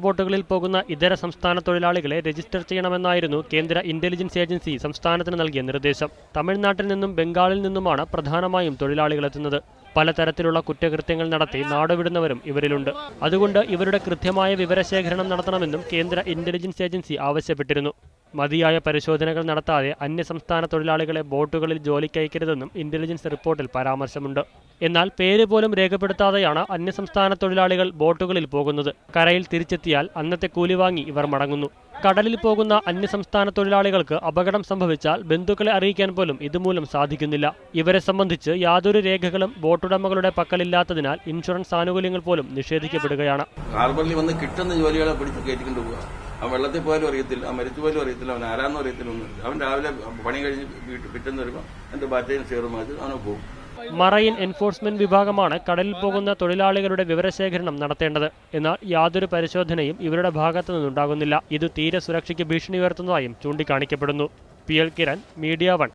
ബോട്ടുകളിൽ പോകുന്ന ഇതര സംസ്ഥാന തൊഴിലാളികളെ രജിസ്റ്റർ ചെയ്യണമെന്നായിരുന്നു കേന്ദ്ര ഇന്റലിജൻസ് ഏജൻസി സംസ്ഥാനത്തിന് നൽകിയ നിർദ്ദേശം. തമിഴ്നാട്ടിൽ നിന്നും ബംഗാളിൽ നിന്നുമാണ് പ്രധാനമായും തൊഴിലാളികളെത്തുന്നത്. പലതരത്തിലുള്ള കുറ്റകൃത്യങ്ങൾ നടത്തി നാടുവിടുന്നവരും ഇവരിലുണ്ട്. അതുകൊണ്ട് ഇവരുടെ കൃത്യമായ വിവരശേഖരണം നടത്തണമെന്നും കേന്ദ്ര ഇന്റലിജൻസ് ഏജൻസി ആവശ്യപ്പെട്ടിരുന്നു. മതിയായ പരിശോധനകൾ നടത്താതെ അന്യസംസ്ഥാന തൊഴിലാളികളെ ബോട്ടുകളിൽ ജോലിക്കയക്കരുതെന്നും ഇന്റലിജൻസ് റിപ്പോർട്ടിൽ പരാമർശമുണ്ട്. എന്നാൽ പേര് പോലും രേഖപ്പെടുത്താതെയാണ് അന്യസംസ്ഥാന തൊഴിലാളികൾ ബോട്ടുകളിൽ പോകുന്നത്. കരയിൽ തിരിച്ചെത്തിയാൽ അന്നത്തെ കൂലി വാങ്ങി ഇവർ മടങ്ങുന്നു. കടലിൽ പോകുന്ന അന്യസംസ്ഥാന തൊഴിലാളികൾക്ക് അപകടം സംഭവിച്ചാൽ ബന്ധുക്കളെ അറിയിക്കാൻ പോലും ഇതുമൂലം സാധിക്കുന്നില്ല. ഇവരെ സംബന്ധിച്ച് യാതൊരു രേഖകളും ബോട്ടുടമകളുടെ പക്കലില്ലാത്തതിനാൽ ഇൻഷുറൻസ് ആനുകൂല്യങ്ങൾ പോലും നിഷേധിക്കപ്പെടുകയാണ്. ഹാർബറിൽ വന്ന് കിട്ടുന്ന ജോലികളെ പിടിച്ച് കയറ്റിക്കൊണ്ട് പോവുക. അവൻ വെള്ളത്തിൽ പോയാലും അറിയത്തില്ല, അവൻ മരിച്ചു പോലും അറിയത്തില്ല, അവൻ ആരാന്നും അറിയത്തില്ല, ഒന്നുമില്ല. അവൻ രാവിലെ പണി കഴിഞ്ഞ് പിറ്റേന്ന് വരുമ്പോൾ എന്റെ ബാറ്റയും ഷെയറും മാറ്റി അവനെ പോകും. മറൈൻ എൻഫോഴ്സ്മെന്റ് വിഭാഗമാണ് കടലിൽ പോകുന്ന തൊഴിലാളികളുടെ വിവരശേഖരണം നടത്തേണ്ടത്. എന്നാൽ യാതൊരു പരിശോധനയും ഇവരുടെ ഭാഗത്തു നിന്നുണ്ടാകുന്നില്ല. ഇത് തീരെ സുരക്ഷയ്ക്ക് ഭീഷണി ഉയർത്തുന്നതായും ചൂണ്ടിക്കാണിക്കപ്പെടുന്നു. PL Kiran, media 1.